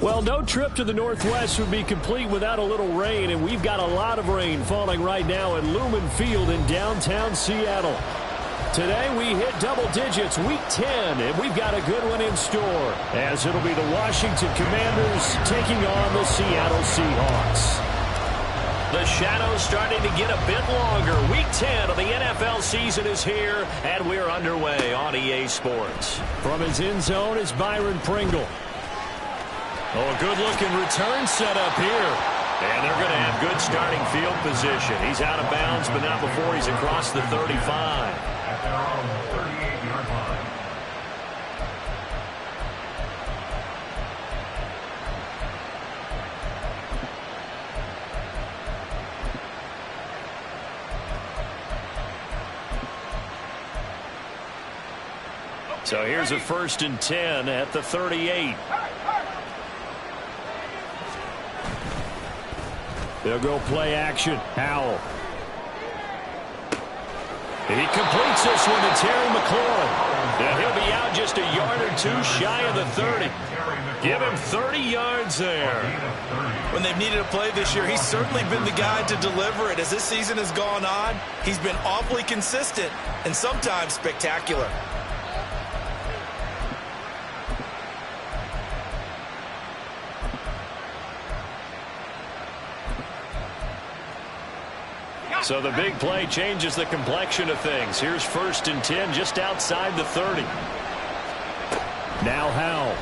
Well, no trip to the Northwest would be complete without a little rain, and we've got a lot of rain falling right now at Lumen Field in downtown Seattle. Today we hit double digits, week 10, and we've got a good one in store, as it'll be the Washington Commanders taking on the Seattle Seahawks. The shadow's starting to get a bit longer. Week 10 of the NFL season is here, and we're underway on EA Sports. From his end zone is Byron Pringle. Oh, a good-looking return set up here. And they're going to have good starting field position. He's out of bounds, but not before he's across the 35. At their own 38-yard line. So here's a 1st and 10 at the 38. They'll go play action. Howell. He completes this one to Terry McLaurin. Now he'll be out just a yard or two shy of the 30. Give him 30 yards there. When they've needed a play this year, he's certainly been the guy to deliver it. As this season has gone on, he's been awfully consistent and sometimes spectacular. So the big play changes the complexion of things. Here's 1st and 10 just outside the 30. Now Howell.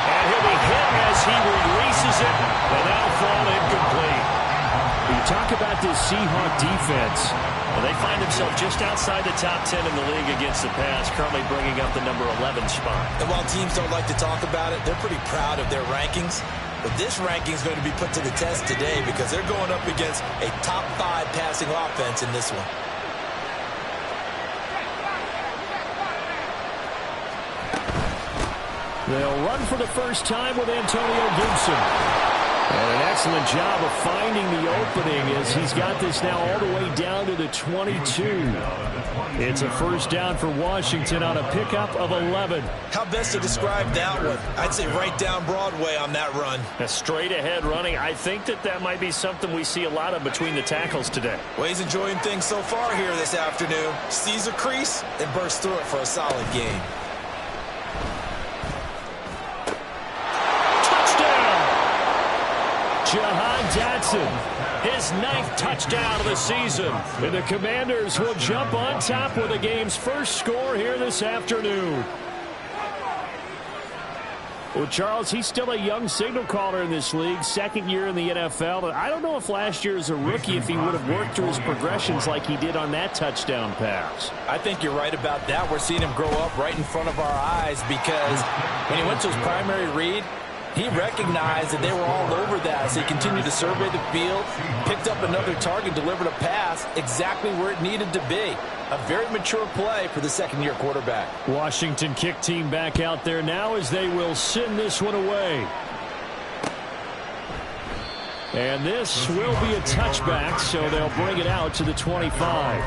And he'll be hit as he releases it. And that'll fall incomplete. You talk about this Seahawk defense. Well, they find themselves just outside the top 10 in the league against the pass, currently bringing up the number 11 spot. And while teams don't like to talk about it, they're pretty proud of their rankings. But this ranking is going to be put to the test today because they're going up against a top 5 passing offense in this one. They'll run for the first time with Antonio Gibson. And an excellent job of finding the opening as he's got this now all the way down to the 22. It's a 1st down for Washington on a pickup of 11. How best to describe that one? I'd say right down Broadway on that run. A straight ahead running. I think that might be something we see a lot of between the tackles today. Well, he's enjoying things so far here this afternoon. Sees a crease and bursts through it for a solid gain. Jahan Dotson, his 9th touchdown of the season. And the Commanders will jump on top with the game's first score here this afternoon. Well, Charles, he's still a young signal caller in this league, 2nd year in the NFL. I don't know if last year as a rookie, if he would have worked through his progressions like he did on that touchdown pass. I think you're right about that. We're seeing him grow up right in front of our eyes because when he went to his primary read, he recognized that they were all over that, so he continued to survey the field, picked up another target, delivered a pass exactly where it needed to be. A very mature play for the 2nd-year quarterback. Washington kick team back out there now as they will send this one away. And this will be a touchback, so they'll bring it out to the 25.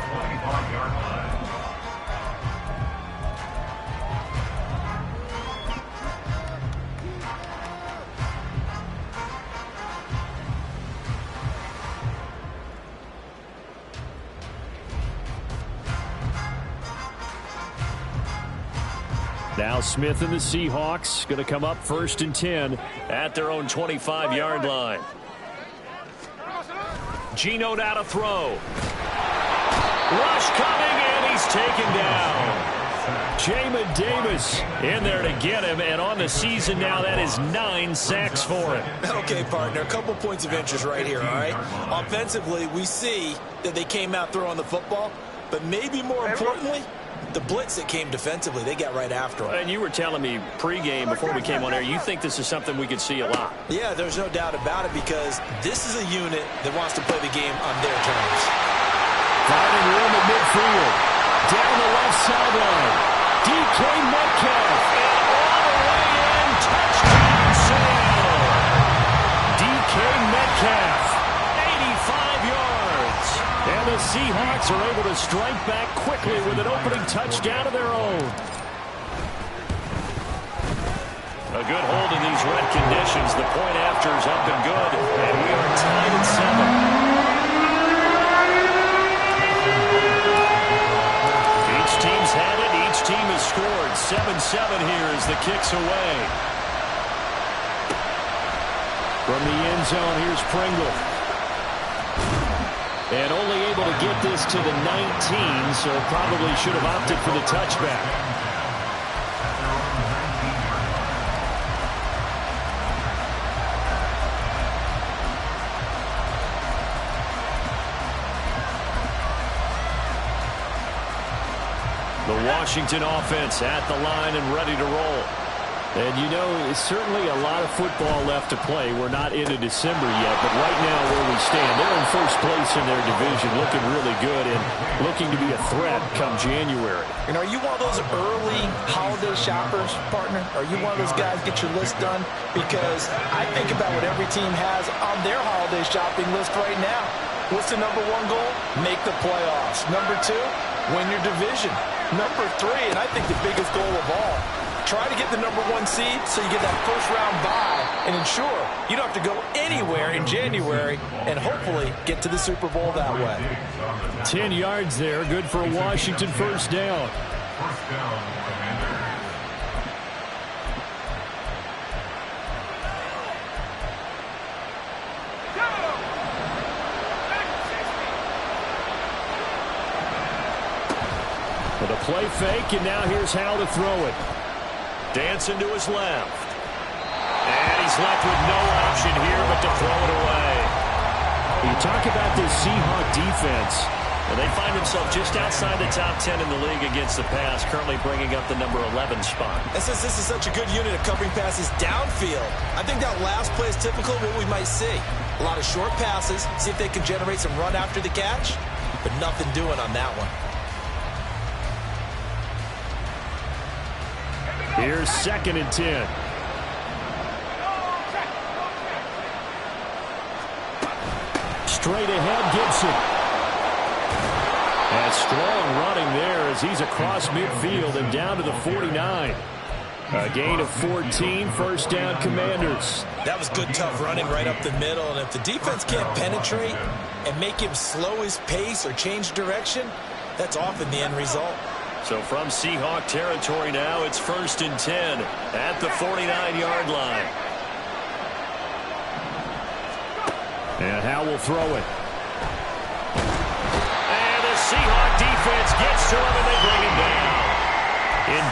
Now Smith and the Seahawks going to come up 1st and 10 at their own 25-yard line. Geno now to throw. Rush coming, and he's taken down. Jamin Davis in there to get him, and on the season now, that is 9 sacks for him. Okay, partner, a couple points of interest right here, all right? Offensively, we see that they came out throwing the football, but maybe more importantly, the blitz that came defensively, they got right after him. And you were telling me pregame before we came on air, you think this is something we could see a lot. Yeah, there's no doubt about it because this is a unit that wants to play the game on their terms. Finding room at midfield. Down the left sideline. DK Metcalf. And all the way in. Touchdown, Seattle. DK Metcalf. 85 yards. And the Seahawks are able to strike back quickly with an opening touchdown of their own. A good hold in these red conditions. The point after is up and good, and we are tied at 7. Each team's had it. Each team has scored. 7-7 here as the kick's away. From the end zone, here's Pringle. And only able to get this to the 19, so probably should have opted for the touchback. The Washington offense at the line and ready to roll. And, you know, it's certainly a lot of football left to play. We're not into December yet, but right now where we stand, they're in first place in their division, looking really good and looking to be a threat come January. And are you one of those early holiday shoppers, partner? Are you one of those guys get your list done? Because I think about what every team has on their holiday shopping list right now. What's the number one goal? Make the playoffs. Number two, win your division. Number three, and I think the biggest goal of all, try to get the number one seed so you get that first-round bye and ensure you don't have to go anywhere in January and hopefully get to the Super Bowl that way. 10 yards there, good for a Washington first down. First down, Commanders. With a play fake, and now here's how to throw it. Dancing to his left. And he's left with no option here but to throw it away. You talk about this Seahawks defense. And they find themselves just outside the top 10 in the league against the pass, currently bringing up the number 11 spot. And since this is such a good unit of covering passes downfield, I think that last play is typical of what we might see. A lot of short passes, see if they can generate some run after the catch, but nothing doing on that one. Here's 2nd and 10. Straight ahead, Gibson. And strong running there as he's across midfield and down to the 49. A gain of 14, first down, Commanders. That was good, tough running right up the middle, and if the defense can't penetrate and make him slow his pace or change direction, that's often the end result. So from Seahawk territory now, it's 1st and 10 at the 49-yard line. And Howe will throw it. And the Seahawk defense gets to him, and they bring him down.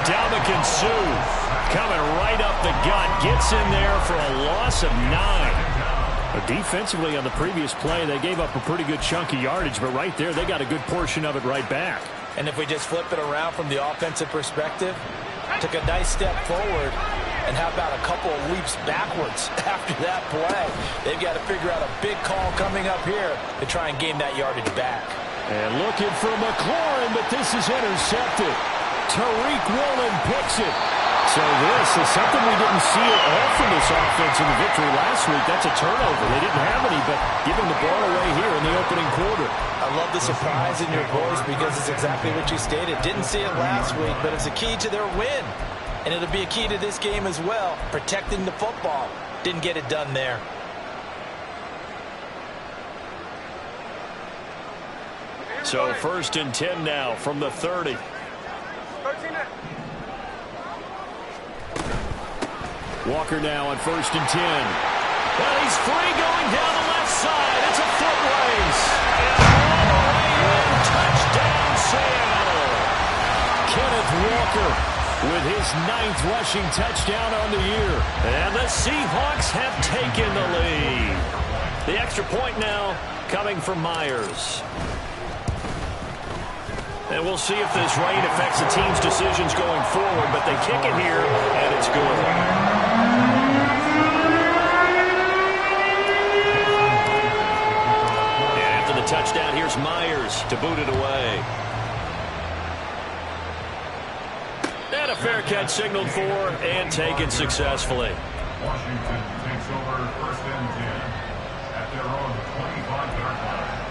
Ndamukong Suh coming right up the gut, gets in there for a loss of 9. Defensively on the previous play, they gave up a pretty good chunk of yardage, but right there, they got a good portion of it right back. And if we just flip it around from the offensive perspective, took a nice step forward, and how about a couple of leaps backwards after that play? They've got to figure out a big call coming up here to try and gain that yardage back. And looking for McLaurin, but this is intercepted. Tariq Woolen picks it. So this is something we didn't see at all from this offense in the victory last week. That's a turnover. They didn't have any, but giving the ball away here in the opening quarter. I love the surprise in your voice because it's exactly what you stated. Didn't see it last week, but it's a key to their win. And it'll be a key to this game as well, protecting the football. Didn't get it done there. So 1st and 10 now from the 30. Walker now on 1st and 10. Well, he's free going down the left side. It's a foot race. And all the way in, touchdown Seattle. Kenneth Walker with his 9th rushing touchdown on the year. And the Seahawks have taken the lead. The extra point now coming from Myers. And we'll see if this rain affects the team's decisions going forward, but they kick it here, and it's good. And after the touchdown, here's Myers to boot it away. And a fair catch signaled for and taken successfully. Washington takes over 1st and 10 at their own 25-yard line.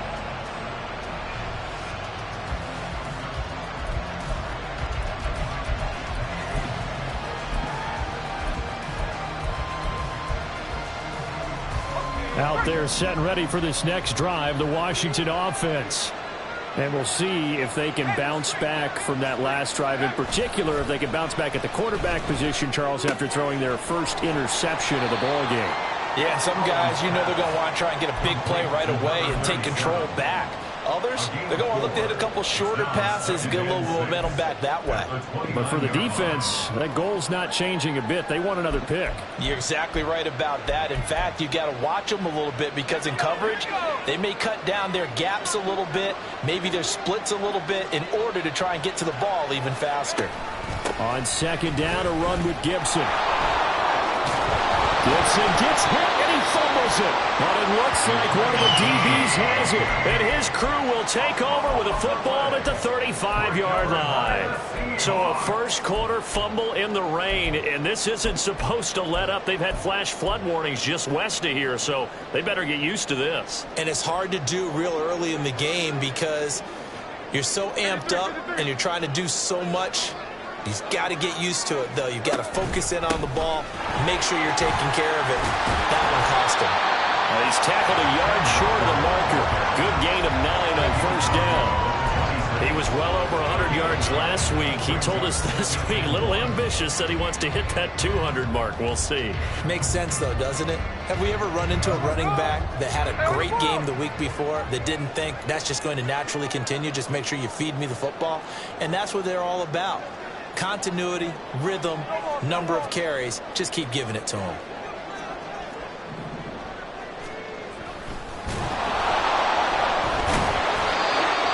Out there set and ready for this next drive, the Washington offense. And we'll see if they can bounce back from that last drive. In particular, if they can bounce back at the quarterback position, Charles, after throwing their first interception of the ball game. Yeah, some guys, you know they're going to want to try and get a big play right away and take control back. Others, they're going to look to hit a couple shorter passes, get a little momentum back that way. But for the defense, that goal's not changing a bit. They want another pick. You're exactly right about that. In fact, you got to watch them a little bit because in coverage, they may cut down their gaps a little bit, maybe their splits a little bit in order to try and get to the ball even faster. On second down, a run with Gibson. Gibson gets hit and he fumbles it. But it looks like one of the DBs has it. And his crew will take over with a football at the 35-yard line. So a first quarter fumble in the rain. And this isn't supposed to let up. They've had flash flood warnings just west of here. So they better get used to this. And it's hard to do real early in the game because you're so amped up and you're trying to do so much. He's got to get used to it, though. You've got to focus in on the ball, make sure you're taking care of it. That one cost him. He's tackled a yard short of the marker. Good gain of 9 on first down. He was well over 100 yards last week. He told us this week, a little ambitious, that he wants to hit that 200 mark. We'll see. Makes sense, though, doesn't it? Have we ever run into a running back that had a great game the week before that didn't think that's just going to naturally continue? Just make sure you feed me the football. And that's what they're all about. Continuity, rhythm, number of carries. Just keep giving it to him.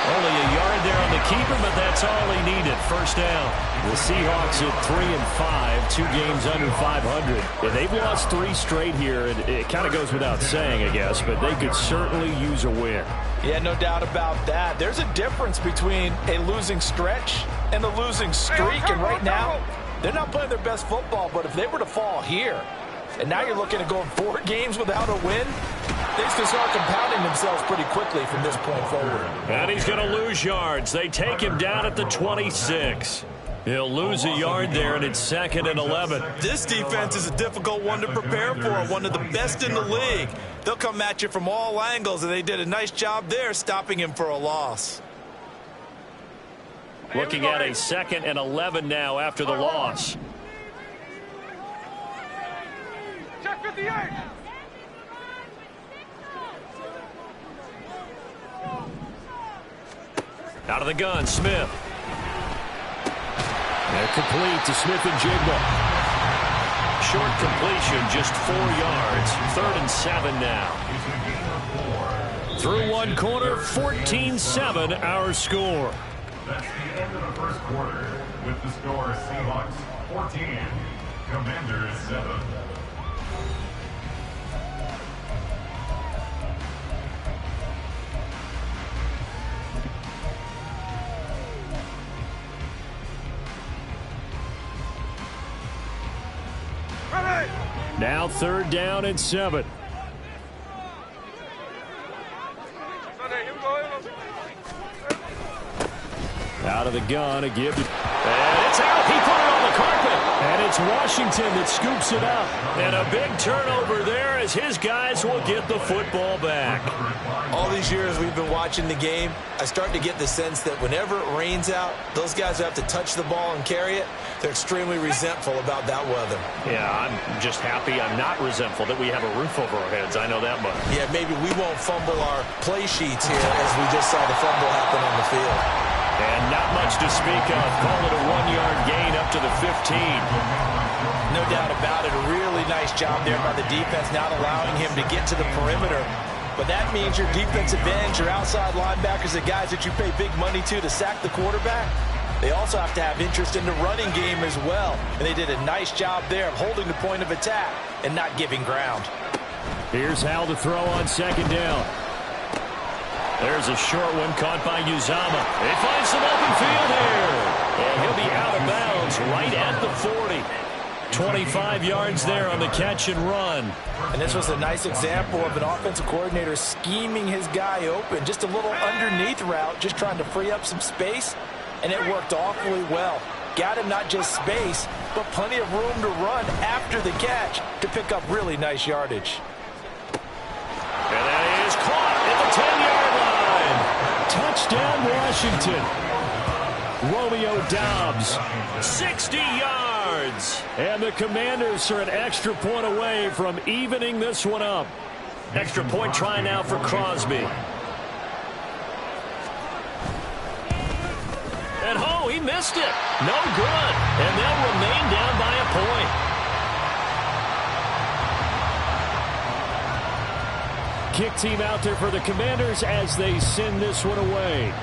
Only a yard there on the keeper, but that's all he needed. First down. The Seahawks at 3-5, 2 games under 500. And they've lost 3 straight here. It kind of goes without saying, I guess, but they could certainly use a win. Yeah, no doubt about that. There's a difference between a losing stretch and a losing streak. And right now, they're not playing their best football. But if they were to fall here, and now you're looking at going 4 games without a win, things can start compounding themselves pretty quickly from this point forward. And he's going to lose yards. They take him down at the 26. He'll lose a yard there, and it's 2nd and 11. This defense is a difficult one to prepare for, one of the best in the league. They'll come at you from all angles, and they did a nice job there stopping him for a loss. Looking at a 2nd and 11 now after the loss. Check 58. Out of the gun, Smith. They're complete to Smith and Jigba. Short completion, just 4 yards. 3rd and 7 now. Through one quarter, 14-7 our score. That's the end of the first quarter with the score Seahawks 14, Commanders 7. Now 3rd down and 7. Out of the gun, a give. And it's out. He put it on the carpet. And it's Washington that scoops it up. And a big turnover there as his guys will get the football back. All these years we've been watching the game, I start to get the sense that whenever it rains out, those guys who have to touch the ball and carry it, they're extremely resentful about that weather. Yeah, I'm just happy I'm not resentful that we have a roof over our heads. I know that much. Yeah, maybe we won't fumble our play sheets here as we just saw the fumble happen on the field. And not much to speak of. Call it a 1-yard gain up to the 15. No doubt about it. A really nice job there by the defense, not allowing him to get to the perimeter. But that means your defensive ends, your outside linebackers, the guys that you pay big money to sack the quarterback, they also have to have interest in the running game as well. And they did a nice job there of holding the point of attack and not giving ground. Here's Hal to throw on 2nd down. There's a short one caught by Uzama. He finds some open field here. And he'll be out of bounds right at the 40. 25 yards there on the catch and run. And this was a nice example of an offensive coordinator scheming his guy open. Just a little underneath route, just trying to free up some space. And it worked awfully well. Got him not just space, but plenty of room to run after the catch to pick up really nice yardage. Washington. Romeo Doubs, 60 yards. And the Commanders are an extra point away from evening this one up. Extra point try now for Crosby. And he missed it. No good. And they'll remain down by a point. Kick team out there for the Commanders as they send this one away.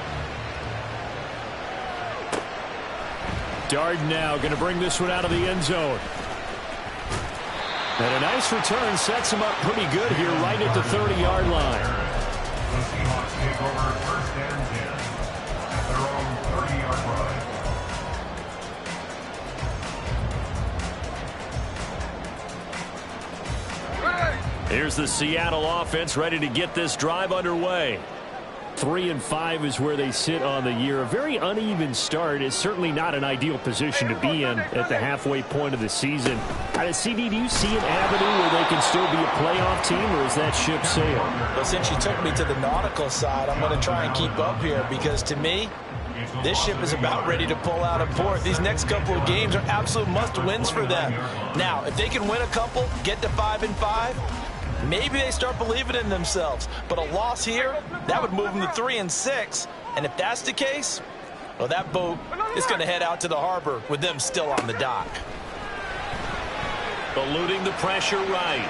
Darden now going to bring this one out of the end zone. And a nice return sets him up pretty good here right at the 30-yard line. The Seahawks take over first and 10 at their own 30-yard line. Here's the Seattle offense ready to get this drive underway. 3-5 is where they sit on the year. A very uneven start is certainly not an ideal position to be in at the halfway point of the season. CD, do you see an avenue where they can still be a playoff team, or is that ship sailed? Well, since you took me to the nautical side, I'm going to try and keep up here because, to me, this ship is about ready to pull out of port. These next couple of games are absolute must-wins for them. Now, if they can win a couple, get to 5-5, maybe they start believing in themselves. But a loss here, that would move them to 3-6. And if that's the case, well, that boat is going to head out to the harbor with them still on the dock. Eluding the pressure right.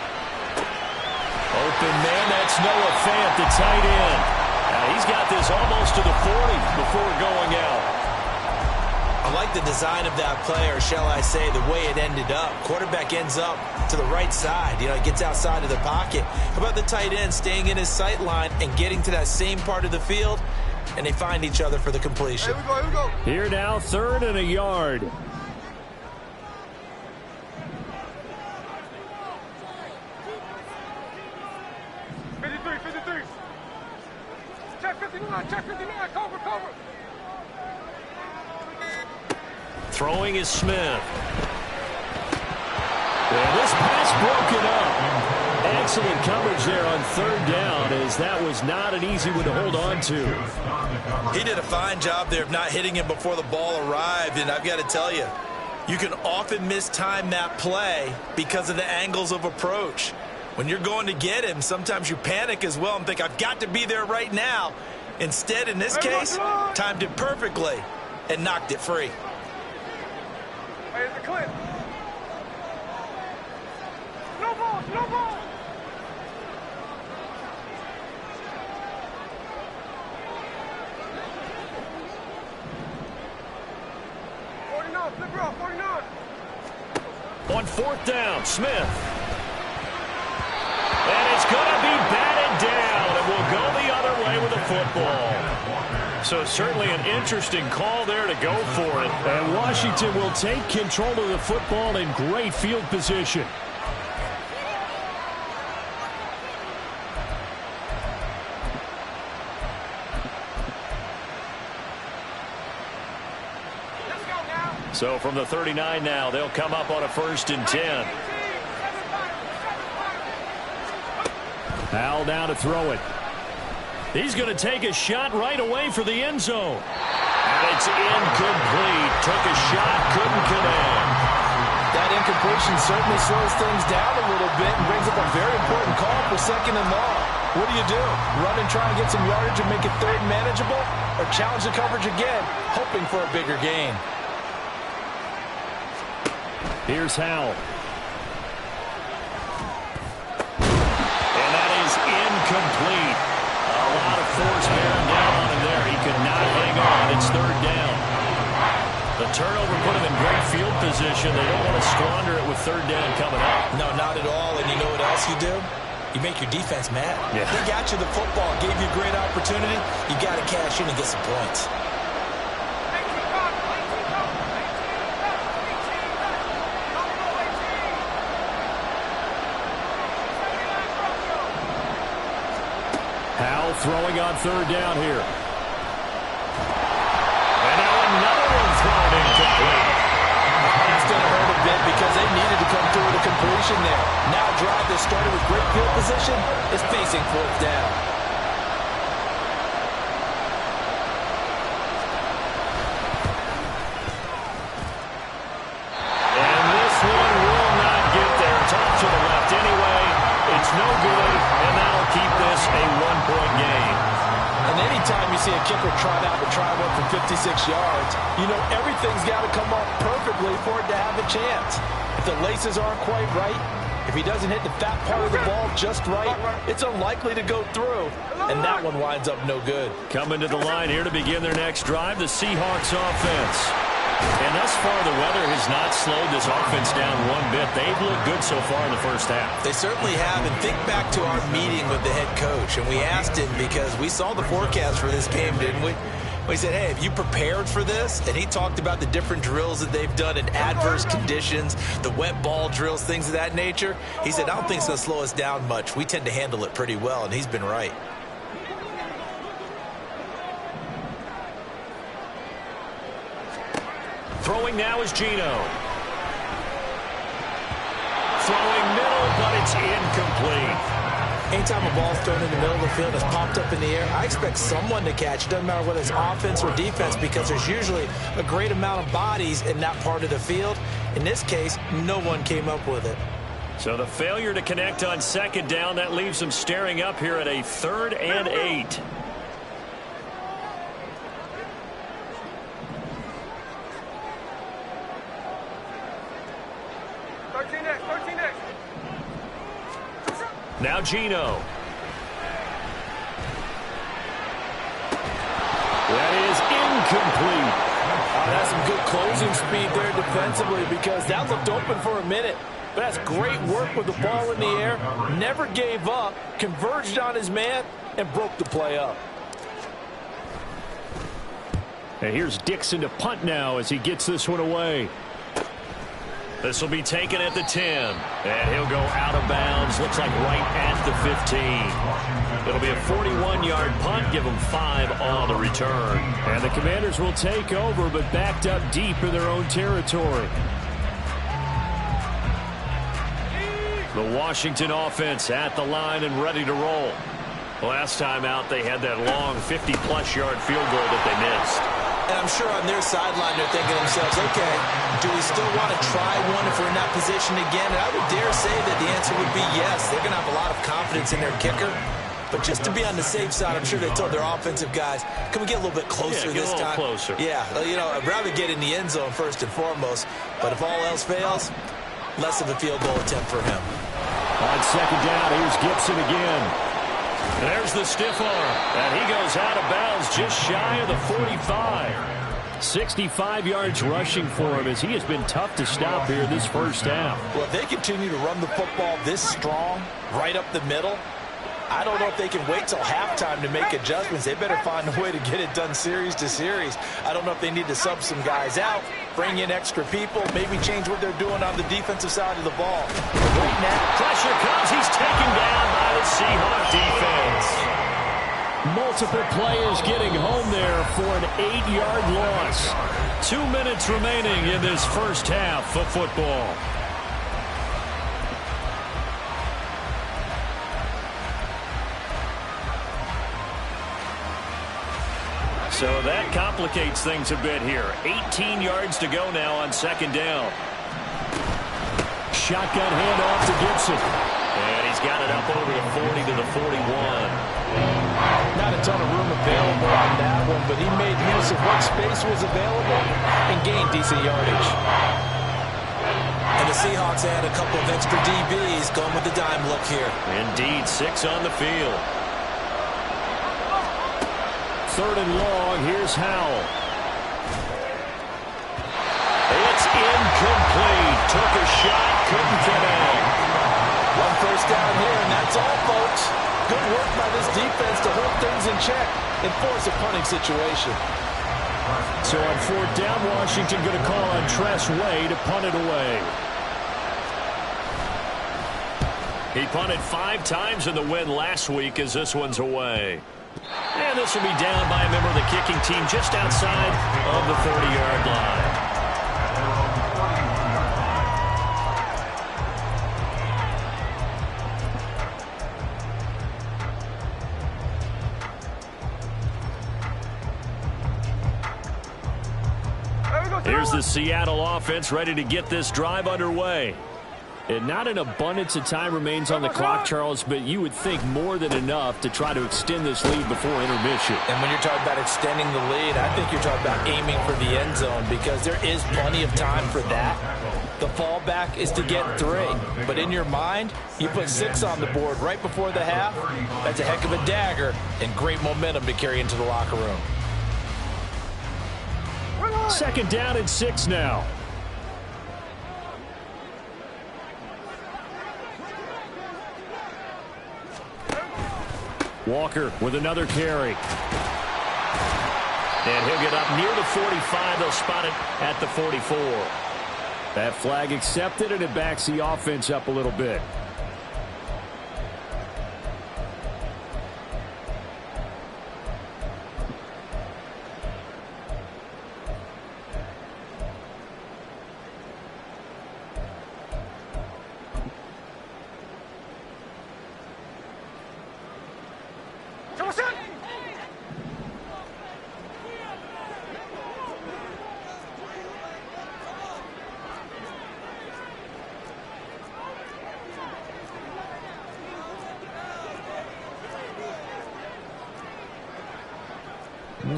Open man, that's Noah Fant, the tight end. Now he's got this almost to the 40 before going out. I like the design of that play, or shall I say the way it ended up. Quarterback ends up to the right side. He gets outside of the pocket. How about the tight end staying in his sight line and getting to that same part of the field, and they find each other for the completion. Here we go. Here now, 3rd and a yard. Check 59, cover. Throwing is Smith. And this pass broken up. Excellent coverage there on 3rd down, as that was not an easy one to hold on to. He did a fine job there of not hitting him before the ball arrived, and I've got to tell you, you can often mistime that play because of the angles of approach. When you're going to get him, sometimes you panic as well and think, I've got to be there right now. Instead, in this case, timed it perfectly and knocked it free. Here's the clip. No ball. 49, flip her off, 49. On 4th down, Smith. And it's going to be batted down, and we'll go the other way with the football. So certainly an interesting call there to go for it. And Washington will take control of the football in great field position. So from the 39 now, they'll come up on a 1st and 10. Al down to throw it. He's going to take a shot right away for the end zone. And it's incomplete. Took a shot, couldn't connect. That incompletion certainly slows things down a little bit and brings up a very important call for 2nd and long. What do? Run and try and get some yardage and make it 3rd manageable? Or challenge the coverage again, hoping for a bigger gain? Here's Howell. And that is incomplete. A lot of force bearing down on him there. He could not hang on. It's 3rd down. The turnover put him in great field position. They don't want to squander it with 3rd down coming up. No, not at all. And you know what else you do? You make your defense mad. Yeah. They got you the football, gave you a great opportunity. You got to cash in and get some points. Howell throwing on 3rd down here. And now another one thrown incomplete. That's going to hurt a bit because they needed to come through with a completion there. Now a drive that started with great field position is facing 4th down. see a kicker trot out to try one from 56 yards, you know everything's got to come up perfectly for it to have a chance. If the laces aren't quite right, if he doesn't hit the fat part of the ball just right, it's unlikely to go through, and that one winds up no good. Coming to the line here to begin their next drive, the Seahawks offense. And thus far, the weather has not slowed this offense down one bit. They've looked good so far in the first half. They certainly have. And think back to our meeting with the head coach. And we asked him because we saw the forecast for this game, didn't we? We said, hey, have you prepared for this? And he talked about the different drills that they've done in adverse conditions, the wet ball drills, things of that nature. He said, I don't think it's going to slow us down much. We tend to handle it pretty well, and he's been right. Throwing now is Geno. Throwing middle, but it's incomplete. Anytime a ball's thrown in the middle of the field, it's popped up in the air, I expect someone to catch. It doesn't matter whether it's offense or defense, because there's usually a great amount of bodies in that part of the field. In this case, no one came up with it. So the failure to connect on second down, that leaves them staring up here at a 3rd and 8. Now Geno. That is incomplete. That's some good closing speed there defensively, because that looked open for a minute. But that's great work with the ball in the air. Never gave up, converged on his man, and broke the play up. And here's Dixon to punt now as he gets this one away. This will be taken at the 10. And he'll go out of bounds. Looks like right at the 15. It'll be a 41-yard punt. Give them 5 on the return. And the Commanders will take over, but backed up deep in their own territory. The Washington offense at the line and ready to roll. Last time out, they had that long 50-plus yard field goal that they missed. And I'm sure on their sideline they're thinking to themselves, okay, do we still want to try one if we're in that position again? And I would dare say that the answer would be yes. They're going to have a lot of confidence in their kicker. But just to be on the safe side, I'm sure they told their offensive guys, can we get a little bit closer this time? Closer. Yeah, you know, I'd rather get in the end zone first and foremost. But if all else fails, less of a field goal attempt for him. On second down, here's Gibson again. There's the stiff arm, and he goes out of bounds just shy of the 45. 65 yards rushing for him as he has been tough to stop here this first half. Well, if they continue to run the football this strong, right up the middle, I don't know if they can wait till halftime to make adjustments. They better find a way to get it done series to series. I don't know if they need to sub some guys out, bring in extra people, maybe change what they're doing on the defensive side of the ball. But right now, pressure comes. He's taken down by the Seahawks defense. Multiple players getting home there for an 8-yard loss. 2 minutes remaining in this first half of football. So that complicates things a bit here. 18 yards to go now on second down. Shotgun handoff to Gibson. And he's got it up over the 40 to the 41. Not a ton of room available on that one, but he made use of what space was available and gained decent yardage. And the Seahawks had a couple of extra DBs going with the dime look here. Indeed, 6 on the field. Third and long, here's Howell. It's incomplete. Took a shot, couldn't connect. One first down here, and that's all, folks. Good work by this defense to hold things in check and force a punting situation. So on fourth down, Washington going to call on Tress Way to punt it away. He punted 5 times in the win last week as this one's away. And this will be down by a member of the kicking team just outside of the 30-yard line. Here's the Seattle offense ready to get this drive underway. And not an abundance of time remains on the clock, Charles, but you would think more than enough to try to extend this lead before intermission. And when you're talking about extending the lead, I think you're talking about aiming for the end zone because there is plenty of time for that. The fallback is to get 3. But in your mind, you put 6 on the board right before the half. That's a heck of a dagger and great momentum to carry into the locker room. 2nd down and 6 now. Walker with another carry. And he'll get up near the 45. They'll spot it at the 44. That flag accepted, and it backs the offense up a little bit.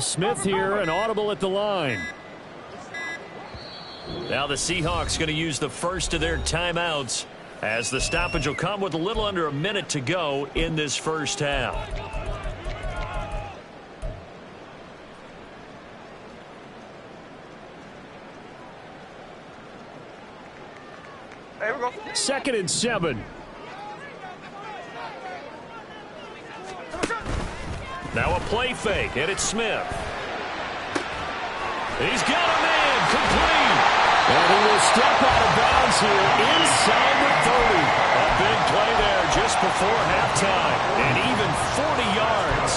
Smith here, an audible at the line. Now the Seahawks going to use the first of their timeouts as the stoppage will come with a little under a minute to go in this first half. There we go. 2nd and 7. Now a play fake, and it's Smith. He's got a man, complete. And he will step out of bounds here inside the 30. A big play there just before halftime, and even 40 yards.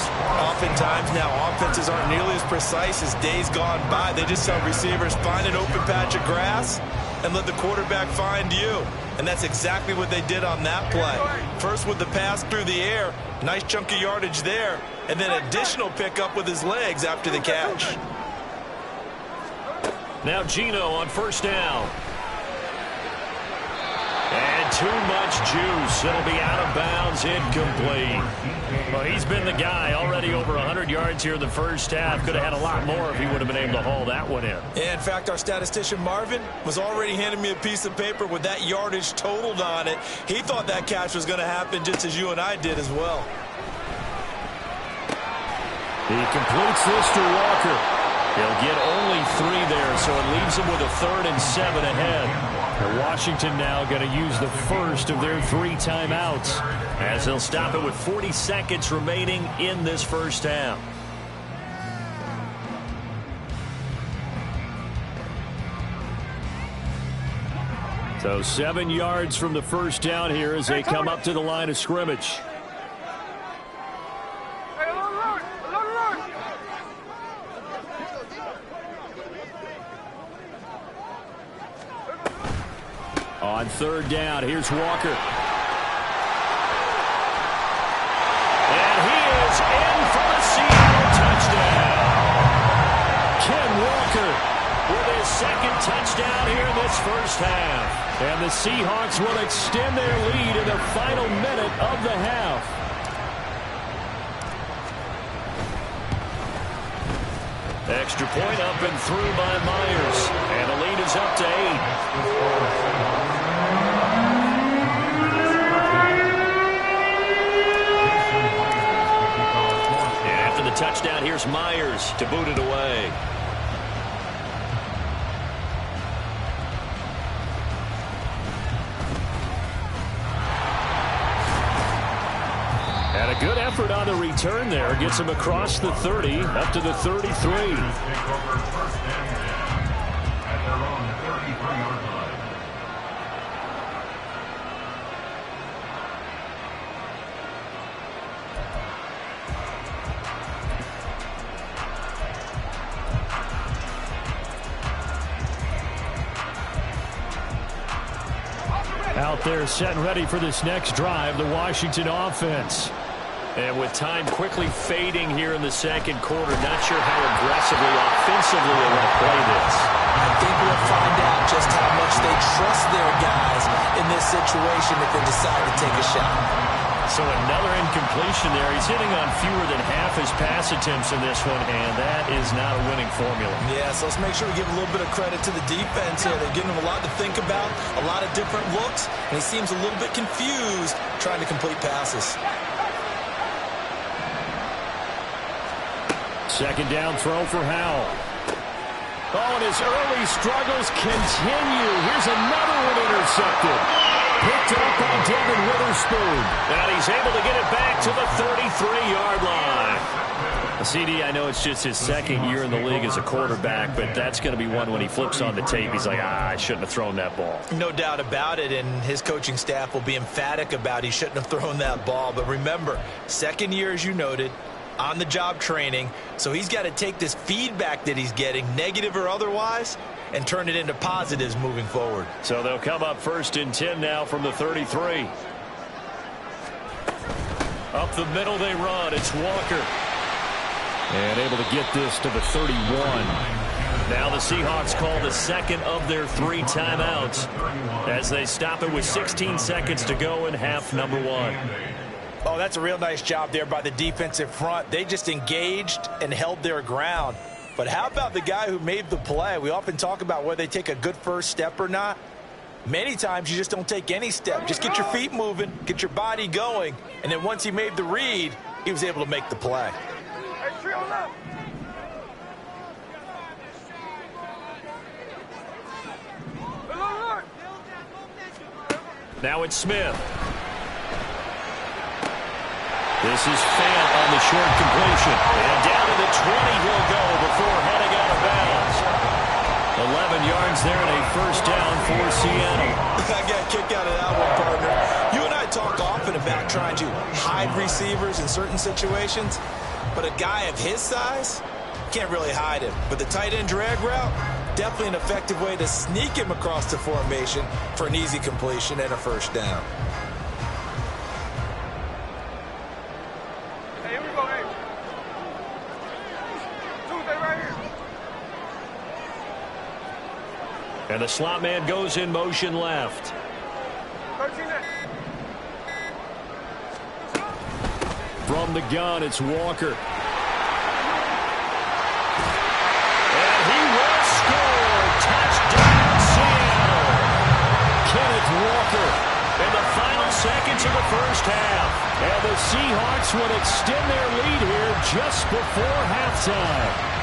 Oftentimes now offenses aren't nearly as precise as days gone by. They just tell receivers, find an open patch of grass and let the quarterback find you. And that's exactly what they did on that play. First with the pass through the air, nice chunk of yardage there, and then additional pickup with his legs after the catch. Now Gino on 1st down. And too much juice. It'll be out of bounds, incomplete. Well, he's been the guy already over 100 yards here in the first half. Could have had a lot more if he would have been able to haul that one in. Yeah, in fact, our statistician Marvin was already handing me a piece of paper with that yardage totaled on it. He thought that catch was going to happen just as you and I did as well. He completes this to Walker. He'll get only 3 there, so it leaves him with a 3rd and 7 ahead. And Washington now going to use the first of their 3 timeouts as they'll stop it with 40 seconds remaining in this first half. So 7 yards from the first down here as they come up to the line of scrimmage. On 3rd down, here's Walker. And he is in for the Seattle touchdown. Ken Walker with his 2nd touchdown here in this first half. And the Seahawks will extend their lead in the final minute of the half. Extra point up and through by Myers. And the lead is up to 8. Touchdown, here's Myers to boot it away. And a good effort on the return there. Gets him across the 30, up to the 33. Out there set and ready for this next drive, the Washington offense. And with time quickly fading here in the 2nd quarter, not sure how aggressively, offensively they want to play this. I think we'll find out just how much they trust their guys in this situation if they decide to take a shot. So another incompletion there. He's hitting on fewer than half his pass attempts in this one, and that is not a winning formula. Yeah, so let's make sure we give a little bit of credit to the defense here. They're giving him a lot to think about, a lot of different looks, and he seems a little bit confused trying to complete passes. Second down throw for Howell. Oh, and his early struggles continue. Here's another one intercepted. Picked up by Devin Witherspoon. And he's able to get it back to the 33-yard line. CD, I know it's just his second year in the league as a quarterback, but that's going to be one when he flips on the tape. He's like, I shouldn't have thrown that ball. No doubt about it, and his coaching staff will be emphatic about he shouldn't have thrown that ball. But remember, second year, as you noted, on-the-job training, so he's got to take this feedback that he's getting, negative or otherwise, and turn it into positives moving forward. So they'll come up 1st and 10 now from the 33. Up the middle they run. It's Walker. And able to get this to the 31. Now the Seahawks call the second of their 3 timeouts as they stop it with 16 seconds to go in half number 1. Oh, that's a real nice job there by the defensive front. They just engaged and held their ground. But how about the guy who made the play? We often talk about whether they take a good first step or not. Many times you just don't take any step. Just get your feet moving, get your body going, and then once he made the read, he was able to make the play. Now it's Smith. This is Fant on the short completion. And down to the 20 he'll go before heading out of bounds. 11 yards there and a first down for Seattle. I got a kick out of that one, partner. You and I talk often about trying to hide receivers in certain situations, but a guy of his size can't really hide him. But the tight end drag route, definitely an effective way to sneak him across the formation for an easy completion and a first down. And the slot man goes in motion left. From the gun, it's Walker. And he will score. Touchdown, Seattle. Kenneth Walker in the final seconds of the first half. And the Seahawks would extend their lead here just before halftime.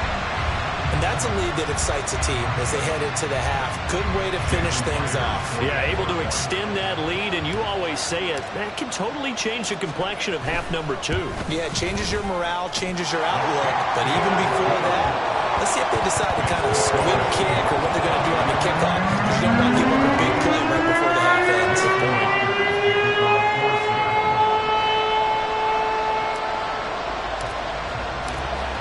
And that's a lead that excites a team as they head into the half. Good way to finish things off. Yeah, able to extend that lead, and you always say it, that can totally change the complexion of half number 2. Yeah, it changes your morale, changes your outlook. But even before that, let's see if they decide to kind of squib kick or what they're going to do on the kickoff. Because you don't want to give up a big play right before the half ends. Good point.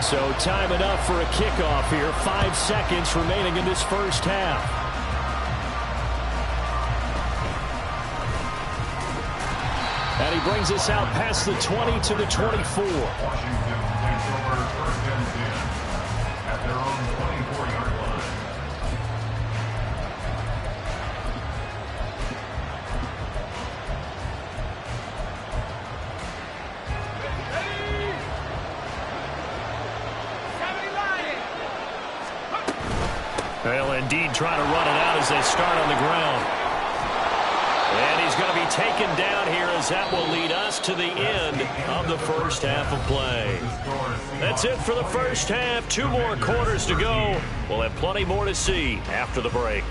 So time enough for a kickoff here. 5 seconds remaining in this first half. And he brings us out past the 20 to the 24. Washington takes over 1st and 10 at their own 24-yard line. They'll indeed try to run it out as they start on the ground. And he's going to be taken down here as that will lead us to the end of the first half of play. That's it for the first half. 2 more quarters to go. We'll have plenty more to see after the break.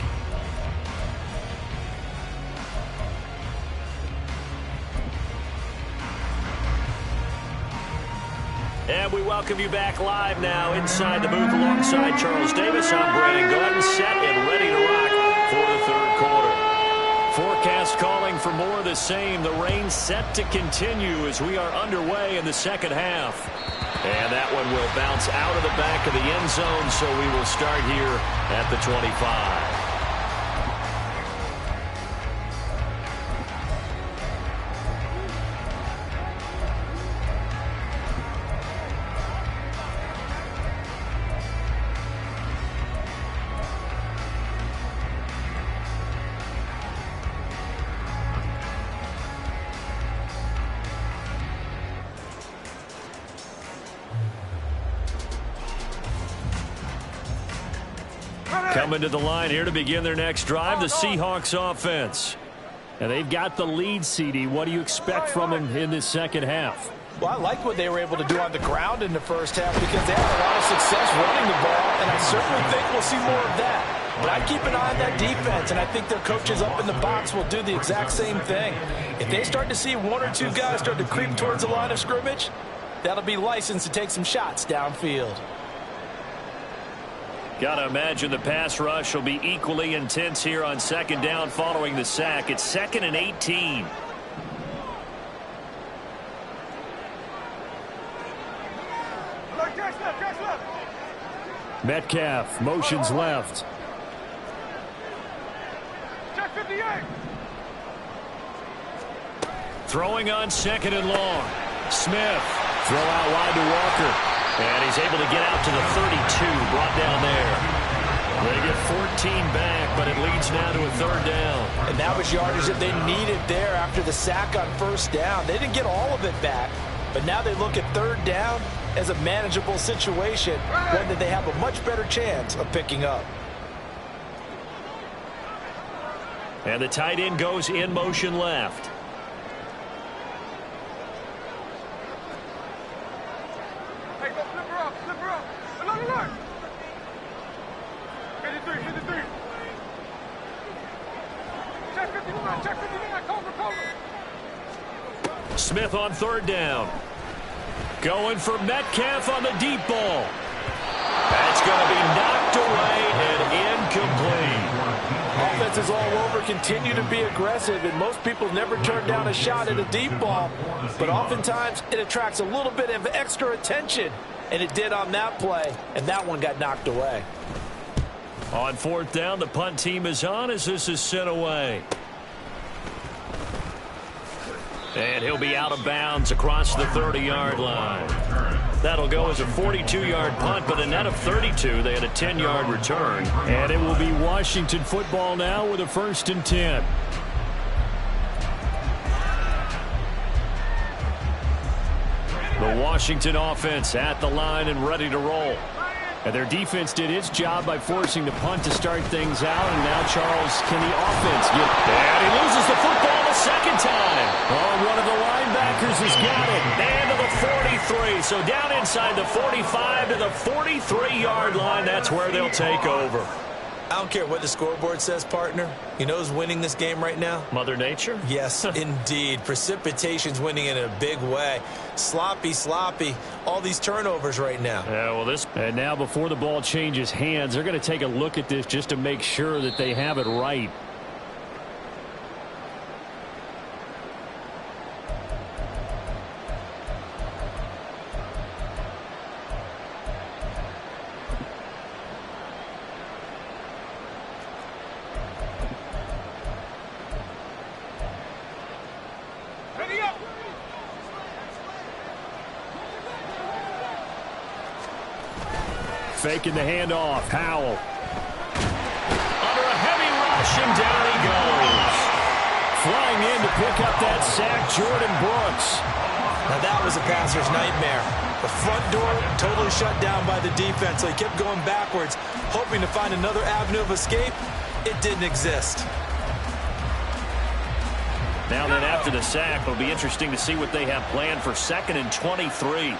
And we welcome you back live now inside the booth alongside Charles Davis. I'm Brandon Gordon, set and ready to rock for the third quarter. Forecast calling for more of the same. The rain set to continue as we are underway in the second half. And that one will bounce out of the back of the end zone, so we will start here at the 25. Coming to the line here to begin their next drive, the Seahawks offense. And they've got the lead, CD. What do you expect from them in this second half? Well, I like what they were able to do on the ground in the first half because they had a lot of success running the ball, and I certainly think we'll see more of that. But I keep an eye on that defense, and I think their coaches up in the box will do the exact same thing. If they start to see one or two guys start to creep towards the line of scrimmage, that'll be licensed to take some shots downfield. Got to imagine the pass rush will be equally intense here on second down following the sack. It's 2nd and 18. Metcalf motions left. Throwing on 2nd and long. Smith throw out wide to Walker. And he's able to get out to the 32, brought down there. They get 14 back, but it leads now to a 3rd down. And that was yardage that they needed there after the sack on 1st down. They didn't get all of it back, but now they look at 3rd down as a manageable situation, one that they have a much better chance of picking up. And the tight end goes in motion left. Hey, go flip her up, flip her up. Look. 53. Check 59, cover. Smith on 3rd down. Going for Metcalf on the deep ball. That's going to be knocked away and incomplete. Offenses all over continue to be aggressive, and most people never turn down a shot at a deep ball. But oftentimes it attracts a little bit of extra attention, and it did on that play, and that one got knocked away. On 4th down, the punt team is on as this is sent away. And he'll be out of bounds across the 30-yard line. That'll go as a 42-yard punt, but a net of 32. They had a 10-yard return. And it will be Washington football now with a 1st and 10. The Washington offense at the line and ready to roll. And their defense did its job by forcing the punt to start things out. And now, Charles, can the offense get... And he loses the football the 2nd time. Oh, one of the linebackers has got it. And to the 43. So down inside the 45 to the 43-yard line. That's where they'll take over. I don't care what the scoreboard says, partner. You know who's winning this game right now? Mother Nature? Yes, indeed. Precipitation's winning in a big way. Sloppy. All these turnovers right now. Yeah, well, and now before the ball changes hands, they're going to take a look at this just to make sure that they have it right. Faking the handoff. Howell. Under a heavy rush, and down he goes. Flying in to pick up that sack, Jordan Brooks. Now that was a passer's nightmare. The front door totally shut down by the defense, so he kept going backwards, hoping to find another avenue of escape. It didn't exist. Now then, after the sack, it'll be interesting to see what they have planned for 2nd and 23.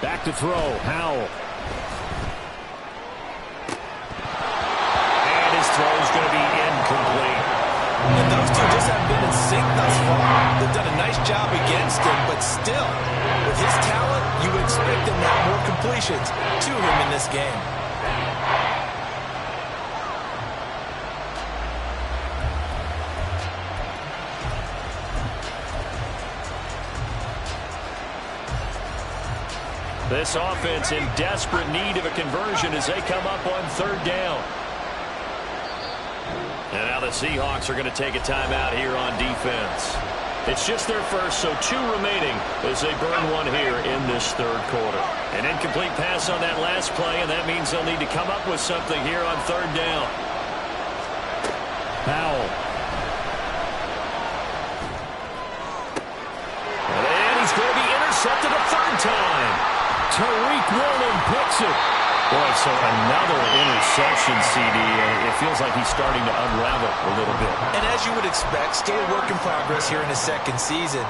Back to throw. Howell. Throw's going to be incomplete. And those two just haven't been in sync thus far. They've done a nice job against him, but still, with his talent, you would expect him to have more completions to him in this game. This offense in desperate need of a conversion as they come up on 3rd down. And now the Seahawks are going to take a timeout here on defense. It's just their first, so 2 remaining as they burn one here in this 3rd quarter. An incomplete pass on that last play, and that means they'll need to come up with something here on 3rd down. Howell. And he's going to be intercepted a 3rd time. Tariq Woolen picks it. Boy, so another interception, CD, and it feels like he's starting to unravel a little bit. And as you would expect, still a work in progress here in his second season.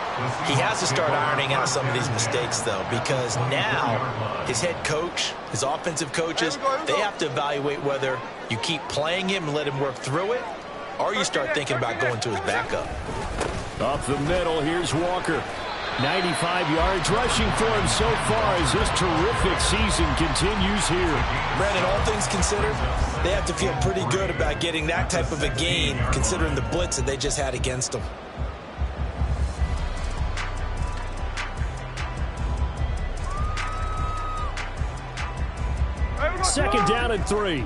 He has to start ironing out some of these mistakes, though, because now his head coach, his offensive coaches, they have to evaluate whether you keep playing him and let him work through it, or you start thinking about going to his backup. Up the middle, here's Walker. 95 yards rushing for him so far as this terrific season continues here. Brandon, all things considered, they have to feel pretty good about getting that type of a gain, considering the blitz that they just had against them. Second down and 3.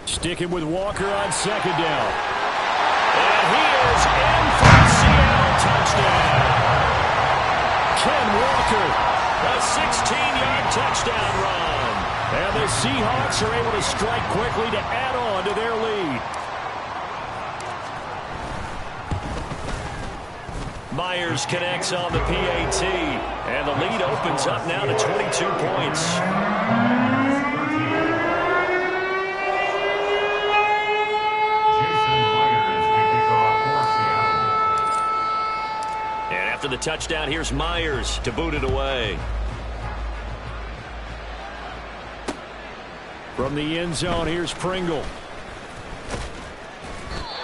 Sticking with Walker on second down. And he is in for the Seattle touchdown. Ken Walker, a 16-yard touchdown run. And the Seahawks are able to strike quickly to add on to their lead. Myers connects on the PAT. And the lead opens up now to 22 points. After the touchdown, here's Myers to boot it away. From the end zone, here's Pringle.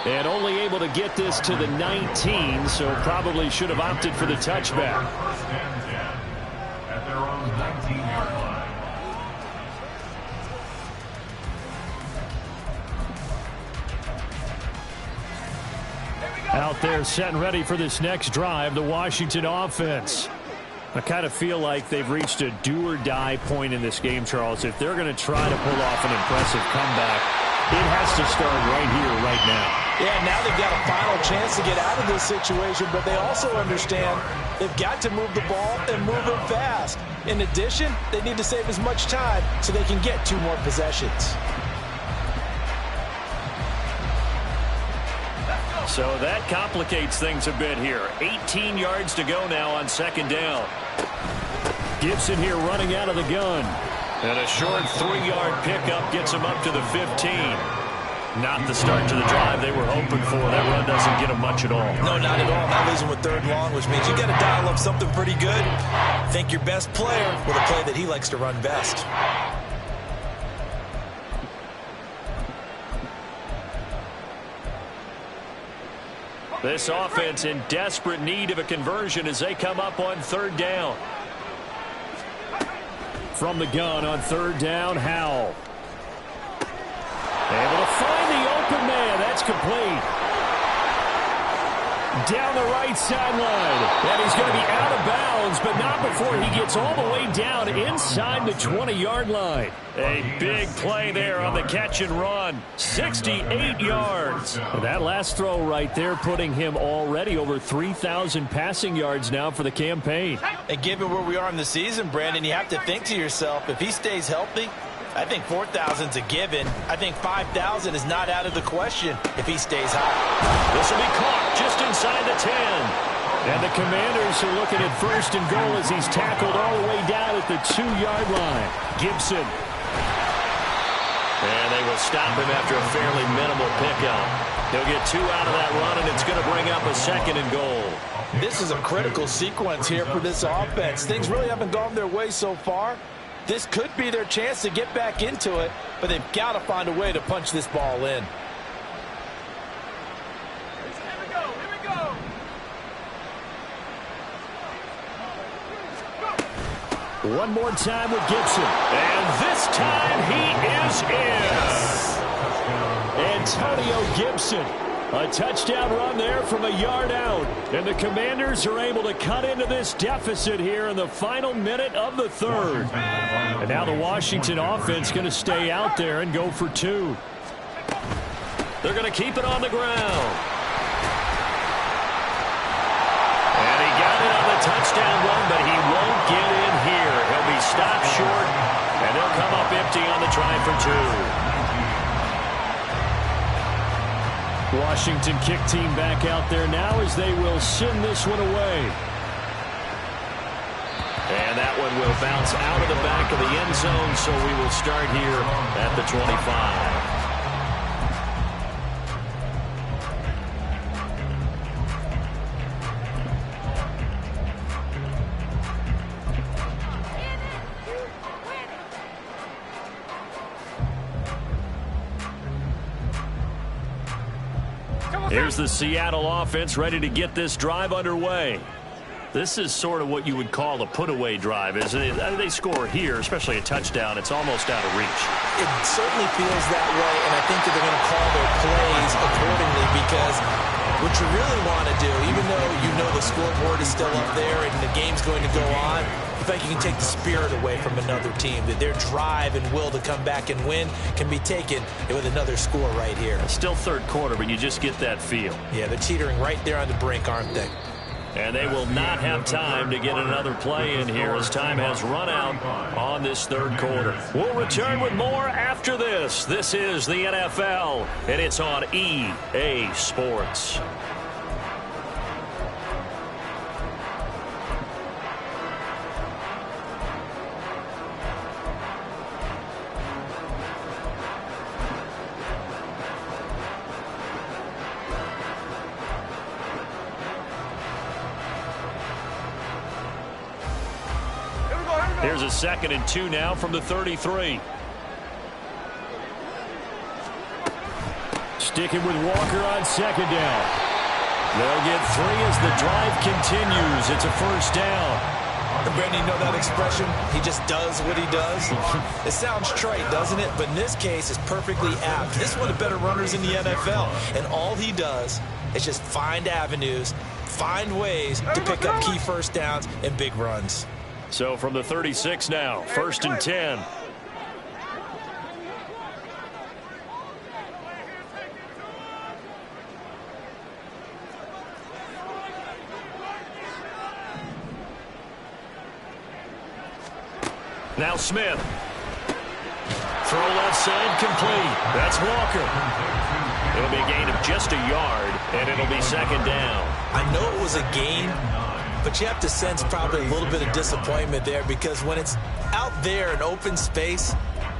And only able to get this to the 19, so probably should have opted for the touchback. First and 10 at their own 19-yard line. Out there set and ready for this next drive, the Washington offense. I kind of feel like they've reached a do-or-die point in this game, Charles. If they're going to try to pull off an impressive comeback, it has to start right here, right now. Yeah, now they've got a final chance to get out of this situation, but they also understand they've got to move the ball and move it fast. In addition, they need to save as much time so they can get 2 more possessions. So that complicates things a bit here. 18 yards to go now on second down. Gibson here running out of the gun. And a short 3-yard pickup gets him up to the 15. Not the start to the drive they were hoping for. That run doesn't get them much at all. No, not at all. Now losing with 3rd long, which means you got to dial up something pretty good. Think your best player with a play that he likes to run best. This offense in desperate need of a conversion as they come up on 3rd down. From the gun on 3rd down, Howell. Able to find the open man. That's complete. Down the right sideline. And he's going to be out of bounds, but not before he gets all the way down inside the 20-yard line. A big play there on the catch and run. 68 yards. That last throw right there putting him already over 3,000 passing yards now for the campaign. And given where we are in the season, Brandon, you have to think to yourself, if he stays healthy, I think 4,000's a given. I think 5,000 is not out of the question if he stays high. This will be caught just inside the 10. And the Commanders are looking at 1st and goal as he's tackled all the way down at the 2-yard line. Gibson. And they will stop him after a fairly minimal pickup. He'll get 2 out of that run, and it's going to bring up a 2nd and goal. This is a critical sequence here for this offense. Things really haven't gone their way so far. This could be their chance to get back into it, but they've got to find a way to punch this ball in. Here we go. One more time with Gibson. And this time he is in. Antonio Gibson. A touchdown run there from a yard out. And the Commanders are able to cut into this deficit here in the final minute of the 3rd. And now the Washington offense going to stay out there and go for 2. They're going to keep it on the ground. And he got it on the touchdown run, but he won't get in here. He'll be stopped short, and they'll come up empty on the try for 2. Washington kick team back out there now as they will send this one away. And that one will bounce out of the back of the end zone, so we will start here at the 25. Here's the Seattle offense ready to get this drive underway. This is sort of what you would call a put-away drive, isn't it? I mean, they score here, especially a touchdown. It's almost out of reach. It certainly feels that way, and I think that they're going to call their plays accordingly because what you really want to do, even though you know the scoreboard is still up there and the game's going to go on, I think you can take the spirit away from another team, that their drive and will to come back and win can be taken with another score right here. It's still third quarter, but you just get that feel. Yeah, they're teetering right there on the brink, aren't they? And they will not have time to get another play in here as time has run out on this third quarter. We'll return with more after this. This is the NFL, and it's on EA Sports. Here's a 2nd and 2 now from the 33. Sticking with Walker on 2nd down. They'll get 3 as the drive continues. It's a first down. And Brandon, you know that expression? He just does what he does. It sounds trite, doesn't it? But in this case, it's perfectly apt. This is one of the better runners in the NFL. And all he does is just find avenues, find ways to pick up key first downs and big runs. So from the 36 now, 1st and 10. Now Smith. Throw left side complete. That's Walker. It'll be a gain of just a yard, and it'll be 2nd down. I know it was a gain, but you have to sense probably a little bit of disappointment there because when it's out there in open space,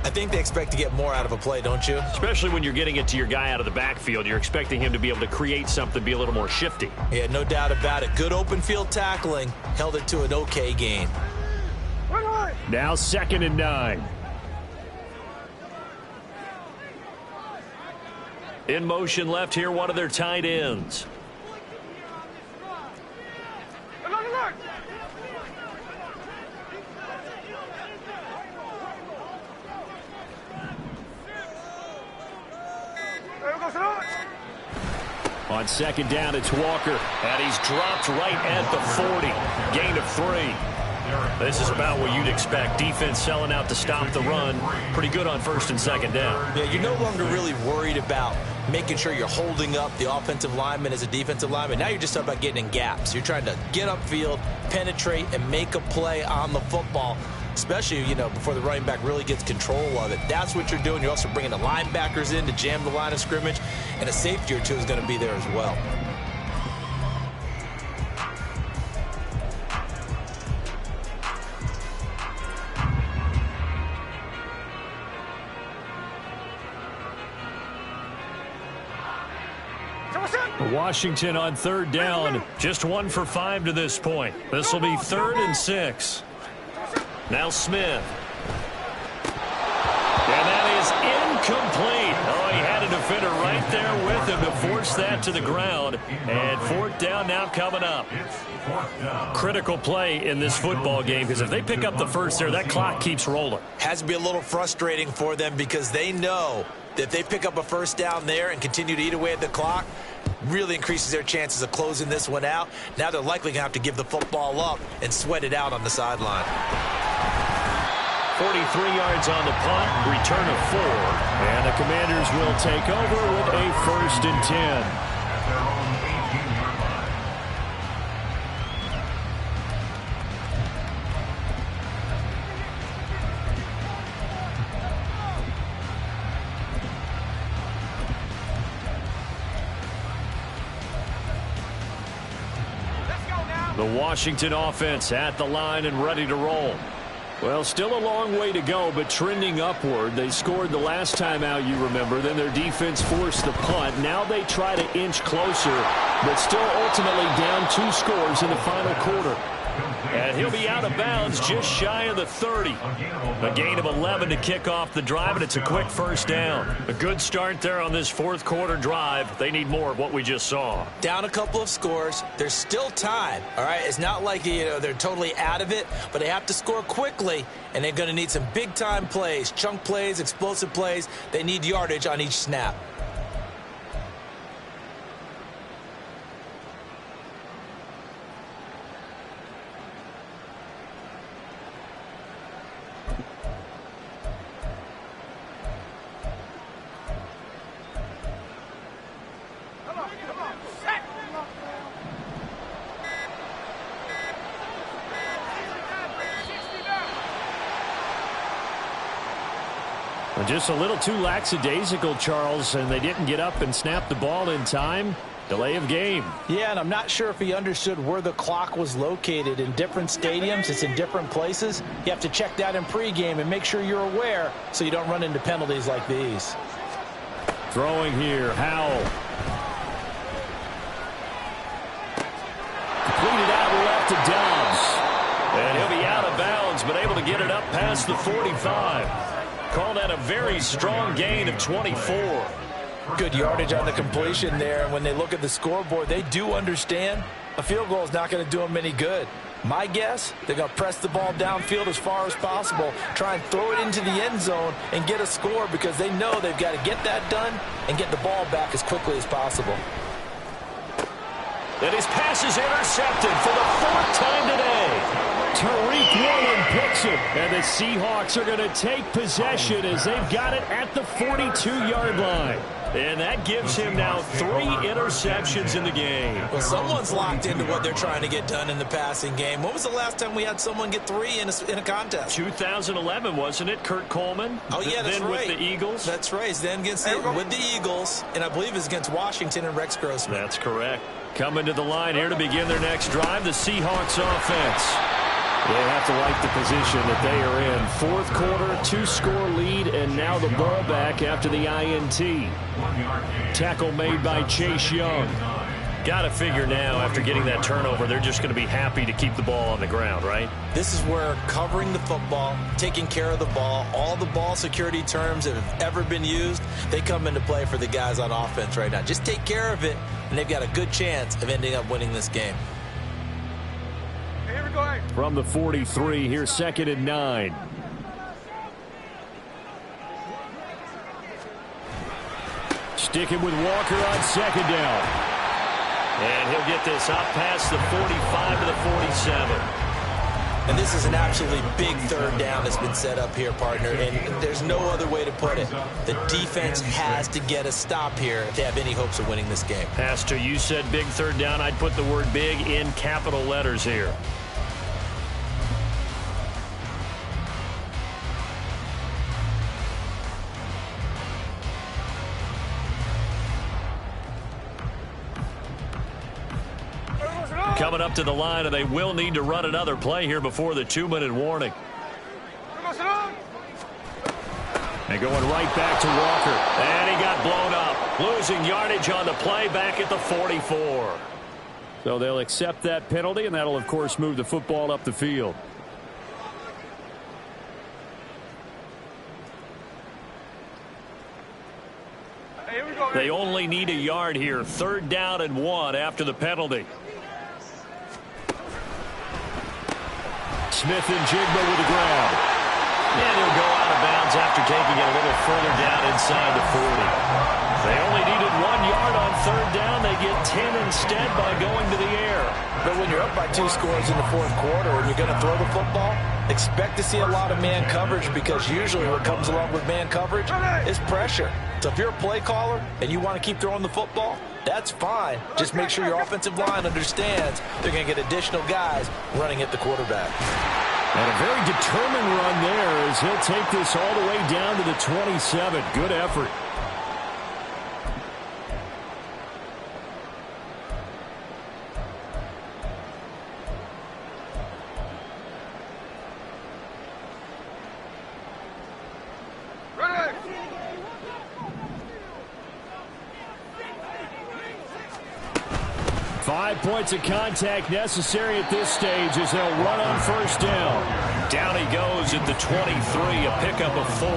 I think they expect to get more out of a play, don't you? Especially when you're getting it to your guy out of the backfield. You're expecting him to be able to create something, be a little more shifty. Yeah, no doubt about it. Good open field tackling. Held it to an okay gain. Now 2nd and 9. In motion left here, one of their tight ends. On 2nd down, it's Walker, and he's dropped right at the 40. Gain of 3. This is about what you'd expect. Defense selling out to stop the run. Pretty good on 1st and 2nd down. Yeah, you're no longer really worried about making sure you're holding up the offensive lineman as a defensive lineman. Now you're just talking about getting in gaps. You're trying to get upfield, penetrate, and make a play on the football, especially, you know, before the running back really gets control of it. That's what you're doing. You're also bringing the linebackers in to jam the line of scrimmage, and a safety or two is going to be there as well. Washington on 3rd down, just 1 for 5 to this point. This will be 3rd and 6. Now Smith. And that is incomplete. Oh, he had a defender right there with him to force that to the ground. And 4th down now coming up. Critical play in this football game because if they pick up the first there, that clock keeps rolling. Has to be a little frustrating for them because they know that if they pick up a first down there and continue to eat away at the clock, really increases their chances of closing this one out. Now they're likely going to have to give the football up and sweat it out on the sideline. 43 yards on the punt, return of 4. And the Commanders will take over with a 1st and 10. The Washington offense at the line and ready to roll. Well, still a long way to go, but trending upward. They scored the last time out, you remember. Then their defense forced the punt. Now they try to inch closer, but still ultimately down 2 scores in the final quarter. And he'll be out of bounds just shy of the 30. A gain of 11 to kick off the drive, and it's a quick first down. A good start there on this fourth quarter drive. They need more of what we just saw. Down a couple of scores. There's still time, all right? It's not like, they're totally out of it, but they have to score quickly, and they're going to need some big-time plays, chunk plays, explosive plays. They need yardage on each snap. Just a little too lackadaisical, Charles, and they didn't get up and snap the ball in time. Delay of game. Yeah, and I'm not sure if he understood where the clock was located. In different stadiums, it's in different places. You have to check that in pregame and make sure you're aware so you don't run into penalties like these. Throwing here, Howell. Completed out left to Dobbs. And he'll be out of bounds, but able to get it up past the 45. Called that a very strong gain of 24. Good yardage on the completion there. And when they look at the scoreboard, they do understand a field goal is not going to do them any good. My guess, they're going to press the ball downfield as far as possible, try and throw it into the end zone and get a score because they know they've got to get that done and get the ball back as quickly as possible. And his pass is intercepted for the 4th time today. Tariq Woolen picks it, and the Seahawks are going to take possession as they've got it at the 42-yard line. And that gives him now 3 interceptions in the game. Well, someone's locked into what they're trying to get done in the passing game. When was the last time we had someone get 3 in a contest? 2011, wasn't it? Kurt Coleman? Oh, yeah, that's then right. With the Eagles? That's right. Then with the Eagles, and I believe it's against Washington and Rex Grossman. That's correct. Coming to the line here to begin their next drive, the Seahawks offense. They have to like the position that they are in. Fourth quarter, 2-score lead, and now the ball back after the INT. Tackle made by Chase Young. Got to figure now, after getting that turnover, they're just going to be happy to keep the ball on the ground, right? This is where covering the football, taking care of the ball, all the ball security terms that have ever been used, they come into play for the guys on offense right now. Just take care of it, and they've got a good chance of ending up winning this game. From the 43, here's 2nd and 9. Sticking with Walker on 2nd down. And he'll get this out past the 45 to the 47. And this is an absolutely big 3rd down that's been set up here, partner, and there's no other way to put it. The defense has to get a stop here if they have any hopes of winning this game. Pastor, you said big 3rd down. I'd put the word big in capital letters here. Coming up to the line, and they will need to run another play here before the 2-minute warning. And going right back to Walker. And he got blown up. Losing yardage on the play back at the 44. So they'll accept that penalty, and that'll, of course, move the football up the field. They only need a yard here. 3rd down and 1 after the penalty. Smith and Jigba with the grab. And he'll go out of bounds after taking it a little further down inside the 40. They only needed 1 yard on 3rd down. They get 10 instead by going to the air. But when you're up by 2 scores in the 4th quarter and you're going to throw the football, expect to see a lot of man coverage because usually what comes along with man coverage is pressure. So if you're a play caller and you want to keep throwing the football, that's fine. Just make sure your offensive line understands they're going to get additional guys running at the quarterback. And a very determined run there as he'll take this all the way down to the 27. Good effort. 5 points of contact necessary at this stage as they'll run on first down. Down he goes at the 23, a pickup of 4.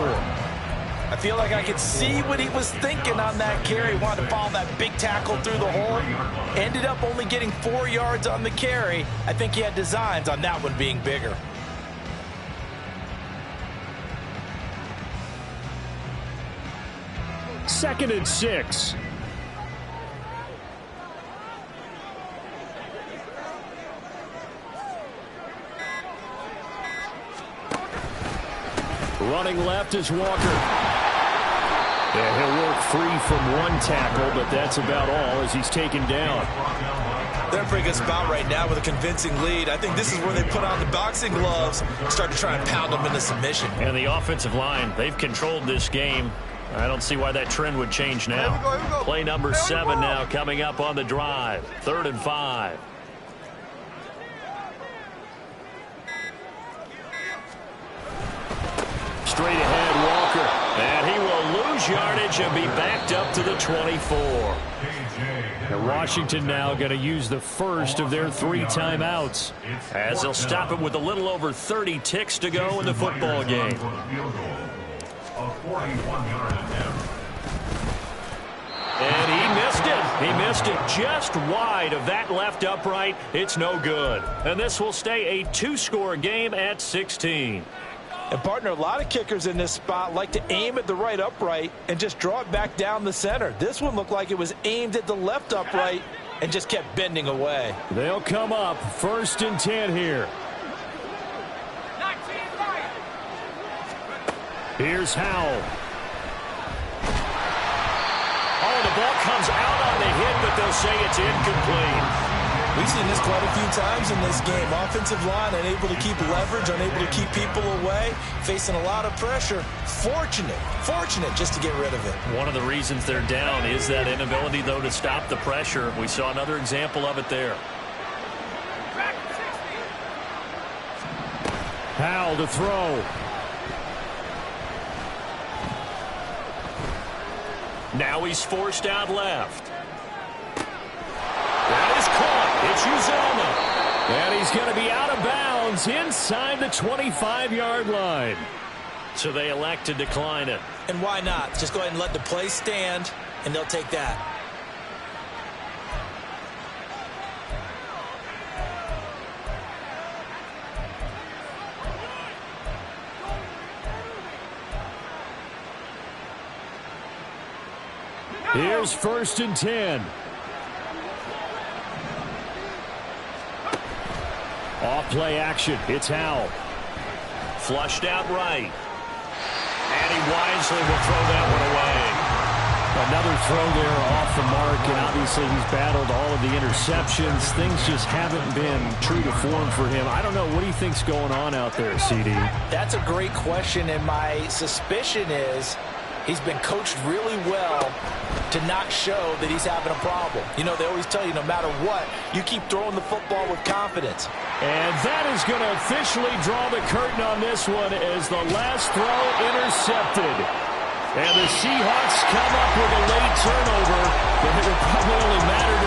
I feel like I could see what he was thinking on that carry. Wanted to follow that big tackle through the hole. Ended up only getting 4 yards on the carry. I think he had designs on that one being bigger. Second and 6. Running left is Walker. And he'll work free from one tackle, but that's about all as he's taken down. They're in a pretty good spot right now with a convincing lead. I think this is where they put on the boxing gloves and start to try and pound them into submission. And the offensive line, they've controlled this game. I don't see why that trend would change now. Here we go. Play number 7 now coming up on the drive. 3rd and 5. Straight ahead, Walker. And he will lose yardage and be backed up to the 24. And Washington now going to use the first of their 3 timeouts as they'll stop it with a little over 30 ticks to go in the football game. And he missed it. He missed it just wide of that left upright. It's no good. And this will stay a 2-score game at 16. And, partner, a lot of kickers in this spot like to aim at the right upright and just draw it back down the center. This one looked like it was aimed at the left upright and just kept bending away. They'll come up 1st and 10 here. Here's Howell. Oh, the ball comes out on the hit, but they'll say it's incomplete. We've seen this quite a few times in this game. Offensive line unable to keep leverage, unable to keep people away, facing a lot of pressure. Fortunate just to get rid of it. One of the reasons they're down is that inability, though, to stop the pressure. We saw another example of it there. Howell to throw. Now he's forced out left. That is caught. It's Uzomah. And he's going to be out of bounds inside the 25-yard line. So they elect to decline it. And why not? Just go ahead and let the play stand, and they'll take that. Here's 1st and 10. Off play action. It's Howell. Flushed out right. And he wisely will throw that one away. Another throw there off the mark, and obviously he's battled all of the interceptions. Things just haven't been true to form for him. I don't know. What do you think's going on out there, CD? That's a great question, and my suspicion is he's been coached really well to not show that he's having a problem. You know, they always tell you no matter what, you keep throwing the football with confidence. And that is going to officially draw the curtain on this one as the last throw intercepted. And the Seahawks come up with a late turnover, but it will probably only matter to the